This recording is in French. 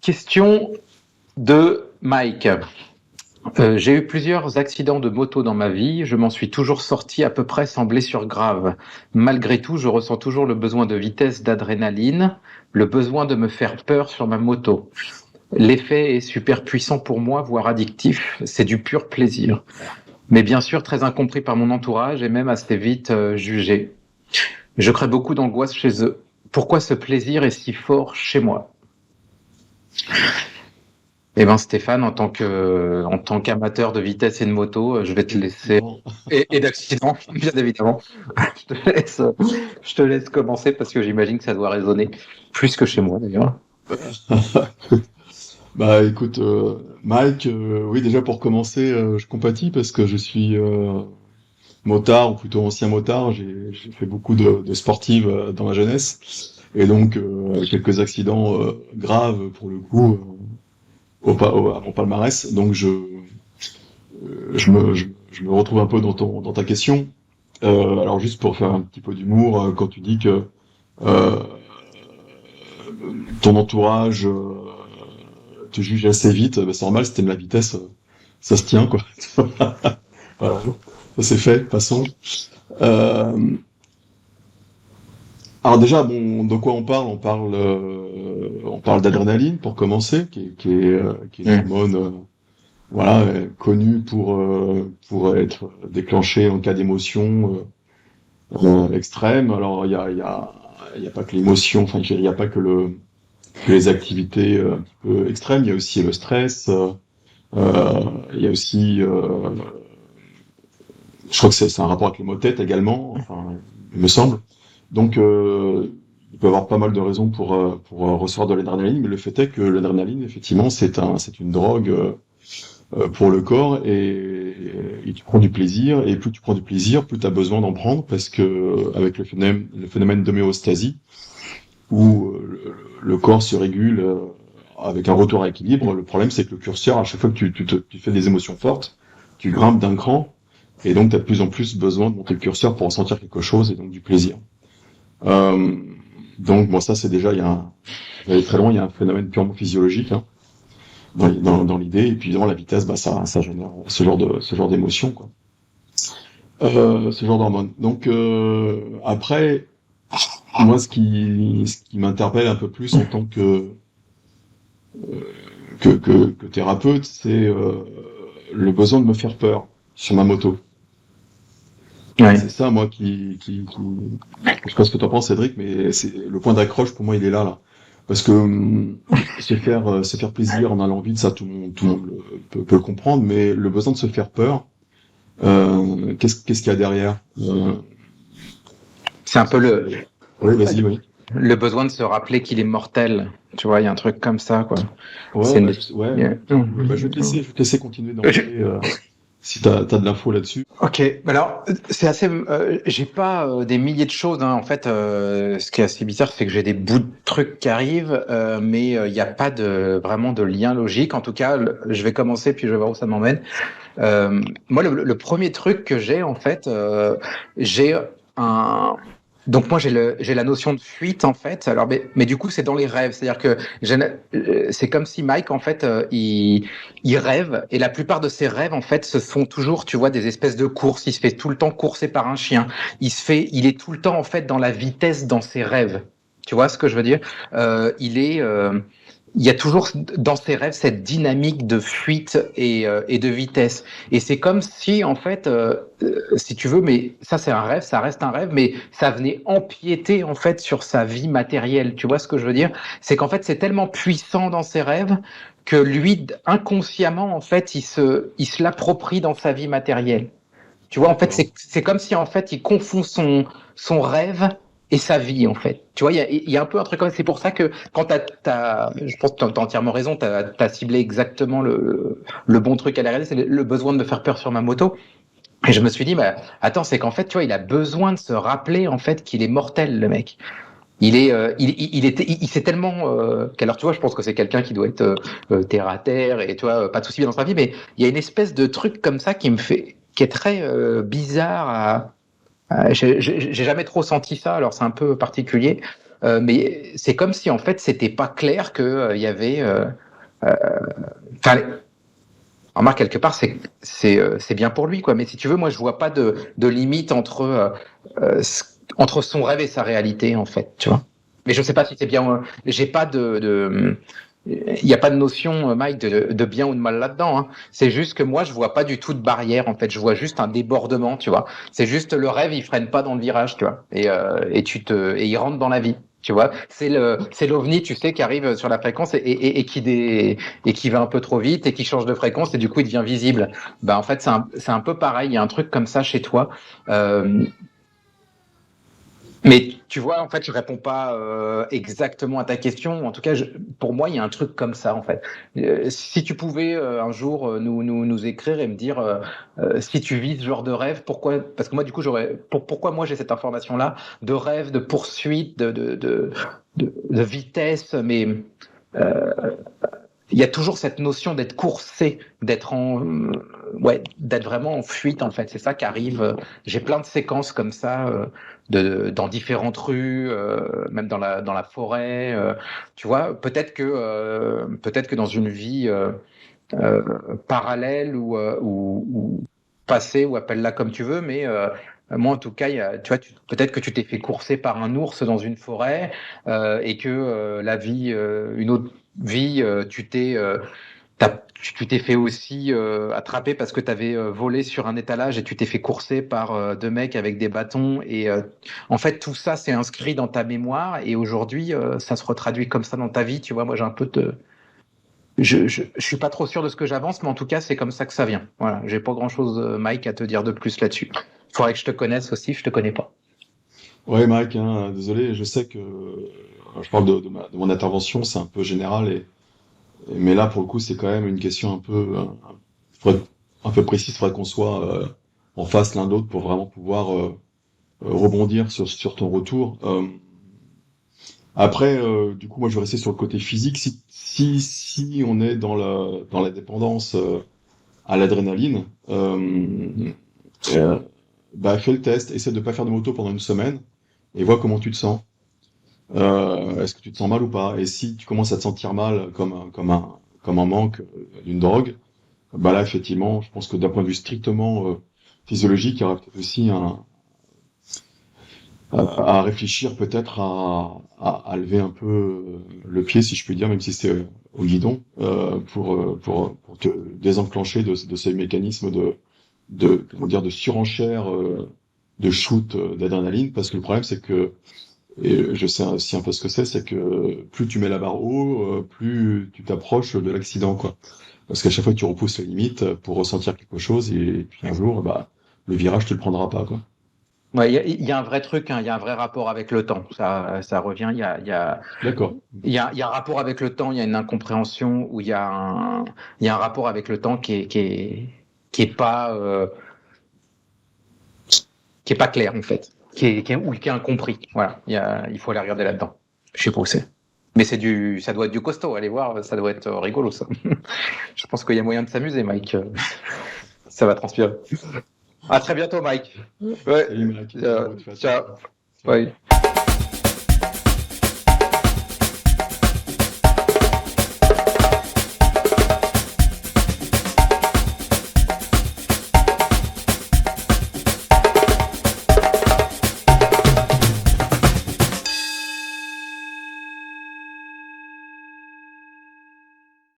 Question de Mike. J'ai eu plusieurs accidents de moto dans ma vie, je m'en suis toujours sorti à peu près sans blessure grave. Malgré tout, je ressens toujours le besoin de vitesse, d'adrénaline, le besoin de me faire peur sur ma moto. L'effet est super puissant pour moi, voire addictif, c'est du pur plaisir. Mais bien sûr très incompris par mon entourage et même assez vite jugé. Je crée beaucoup d'angoisse chez eux. Pourquoi ce plaisir est si fort chez moi ? Eh ben Stéphane, en tant qu'amateur de vitesse et de moto, je vais te laisser Bon. et d'accident, bien évidemment. Je te laisse commencer parce que j'imagine que ça doit résonner plus que chez moi d'ailleurs. Bah écoute, Mike, oui déjà pour commencer, je compatis parce que je suis motard, ou plutôt ancien motard. J'ai fait beaucoup de sportives dans ma jeunesse, et donc quelques accidents graves pour le coup à mon palmarès. Donc je me retrouve un peu dans ta question. Alors juste pour faire un petit peu d'humour, quand tu dis que euh, ton entourage te juge assez vite, bah, c'est normal, si t'aimes la vitesse, ça se tient, quoi. Voilà, ça c'est fait, passons. Euh, alors déjà, bon, de quoi on parle? On parle d'adrénaline pour commencer, qui est une Mm. hormone, voilà, connue pour être déclenchée en cas d'émotion extrême. Alors il y a pas que l'émotion, enfin il y a pas que les activités un petit peu extrêmes, il y a aussi le stress. Il y a aussi, je crois que c'est un rapport avec les maux de tête également, enfin, il me semble. Donc, il peut y avoir pas mal de raisons pour recevoir de l'adrénaline, mais le fait est que l'adrénaline, effectivement, c'est une drogue pour le corps, et tu prends du plaisir, et plus tu prends du plaisir, plus tu as besoin d'en prendre, parce que avec le phénomène d'homéostasie, où le corps se régule avec un retour à équilibre. Le problème, c'est que le curseur, à chaque fois que tu fais des émotions fortes, tu grimpes d'un cran, et donc tu as de plus en plus besoin de monter le curseur pour ressentir quelque chose, et donc du plaisir. Euh, donc bon, ça c'est déjà, il y a très loin, il y a un phénomène purement physiologique, hein, dans l'idée, et puis évidemment la vitesse, bah ça génère ce genre d'émotion, quoi. Ce genre d'hormones. Donc après, moi ce qui m'interpelle un peu plus en tant que thérapeute, c'est le besoin de me faire peur sur ma moto. Ouais. C'est ça, moi, je sais pas ce que tu en penses, Cédric, mais c'est le point d'accroche pour moi, il est là. Parce que se faire plaisir, on a l'envie de ça, tout le monde peut le comprendre, mais le besoin de se faire peur, qu'est-ce qu'il y a derrière? C'est un peu Oui, vas-y, oui. le besoin de se rappeler qu'il est mortel. Tu vois, il y a un truc comme ça, quoi. Ouais, C'est une... bah, ouais. Yeah. Bah, je vais te laisser continuer d'en parler, si t'as de l'info là-dessus. Ok, alors c'est assez. J'ai pas des milliers de choses, hein. En fait, ce qui est assez bizarre, c'est que j'ai des bouts de trucs qui arrivent, mais il n'y a pas vraiment de lien logique. En tout cas, je vais commencer puis je vais voir où ça m'emmène. Moi, le premier truc que j'ai, en fait, j'ai un. Donc moi j'ai la notion de fuite en fait. Alors mais du coup c'est dans les rêves, c'est-à-dire que c'est comme si Mike en fait il rêve et la plupart de ses rêves en fait ce sont toujours tu vois des espèces de courses. Il se fait tout le temps courser par un chien. Il est tout le temps en fait dans la vitesse dans ses rêves. Tu vois ce que je veux dire? Il y a toujours dans ses rêves cette dynamique de fuite et de vitesse. Et c'est comme si, en fait, si tu veux, mais ça c'est un rêve, ça reste un rêve, mais ça venait empiéter en fait sur sa vie matérielle. Tu vois ce que je veux dire? C'est qu'en fait c'est tellement puissant dans ses rêves que lui, inconsciemment, en fait, il se l'approprie dans sa vie matérielle. Tu vois, en fait, D'accord. c'est comme si en fait il confond son rêve et sa vie en fait. Tu vois, il y a un peu un truc comme ça. C'est pour ça que quand je pense que tu as entièrement raison, tu as ciblé exactement le bon truc à la réalité, c'est le besoin de me faire peur sur ma moto. Et je me suis dit, bah, attends, c'est qu'en fait, tu vois, il a besoin de se rappeler en fait qu'il est mortel, le mec. Il sait tellement qu'alors tu vois, je pense que c'est quelqu'un qui doit être terre à terre et tu vois, pas de soucis dans sa vie, mais il y a une espèce de truc comme ça qui est très bizarre j'ai jamais trop senti ça, alors c'est un peu particulier. mais c'est comme si en fait c'était pas clair que il y avait. Enfin, remarque quelque part c'est bien pour lui quoi. Mais si tu veux, moi je vois pas de limite entre son rêve et sa réalité en fait, tu vois. Mais je sais pas si c'est bien. J'ai pas il n'y a pas de notion, Mike, de bien ou de mal là-dedans. Hein. C'est juste que moi, je vois pas du tout de barrière. En fait, je vois juste un débordement, tu vois. C'est juste le rêve, il freine pas dans le virage, tu vois. Et il rentre dans la vie, tu vois. C'est l'ovni, tu sais, qui arrive sur la fréquence et qui va un peu trop vite et qui change de fréquence et du coup, il devient visible. Ben en fait, c'est un peu pareil. Il y a un truc comme ça chez toi. Euh, mais tu vois, en fait, je réponds pas exactement à ta question. En tout cas, pour moi, il y a un truc comme ça, en fait. Si tu pouvais un jour nous écrire et me dire si tu vis ce genre de rêve, pourquoi? Parce que moi, du coup, pourquoi moi j'ai cette information-là de rêve, de poursuite, de vitesse, mais euh, il y a toujours cette notion d'être coursé, d'être vraiment en fuite en fait. C'est ça qui arrive. J'ai plein de séquences comme ça dans différentes rues, même dans la forêt. Tu vois, peut-être que dans une vie euh, parallèle ou passée ou appelle-la comme tu veux, mais moi, en tout cas, tu vois, peut-être que tu t'es fait courser par un ours dans une forêt et que une autre vie, tu t'es fait aussi attraper parce que tu avais volé sur un étalage et tu t'es fait courser par deux mecs avec des bâtons. Et en fait, tout ça, c'est inscrit dans ta mémoire et aujourd'hui, ça se retraduit comme ça dans ta vie. Tu vois, moi, j'ai un peu de. Je suis pas trop sûr de ce que j'avance, mais en tout cas, c'est comme ça que ça vient. Voilà, j'ai pas grand-chose, Mike, à te dire de plus là-dessus. Faudrait que je te connaisse aussi, je te connais pas. Ouais, Mike, hein, désolé, je sais que je parle de mon intervention, c'est un peu général, mais là, pour le coup, c'est quand même une question faudrait- un peu précise. Il faudrait qu'on soit en face l'un de l'autre pour vraiment pouvoir rebondir sur ton retour. Après, du coup, moi, je vais rester sur le côté physique. Si on est dans la dépendance à l'adrénaline, euh, bah, fais le test, essaie de pas faire de moto pendant une semaine et vois comment tu te sens. Est-ce que tu te sens mal ou pas? Et si tu commences à te sentir mal comme un manque d'une drogue, bah là, effectivement, je pense que d'un point de vue strictement physiologique, il y aura peut-être aussi à réfléchir peut-être à lever un peu le pied, si je puis dire, même si c'est au guidon, pour te désenclencher de ces mécanismes comment dire, de surenchère, de shoot d'adrénaline, parce que le problème, c'est que, et je sais aussi un peu ce que c'est que plus tu mets la barre haut, plus tu t'approches de l'accident, quoi. Parce qu'à chaque fois que tu repousses la limite pour ressentir quelque chose, et puis un jour, bah, le virage, tu le prendras pas, quoi. Ouais, il y a un vrai truc, hein, il y a un vrai rapport avec le temps. Ça revient. D'accord. Il y a un rapport avec le temps. Il y a une incompréhension où il y a un rapport avec le temps qui est pas, qui est pas clair en fait, ou qui est incompris. Voilà, il faut aller regarder là-dedans. Je sais pas où c'est. Mais ça doit être du costaud. Allez voir, ça doit être rigolo ça. Je pense qu'il y a moyen de s'amuser, Mike. Ça va transpirer. À très bientôt, Mike. Ouais. Salut, Mike. Ciao, bonne fête. Ciao. Ciao. Ouais.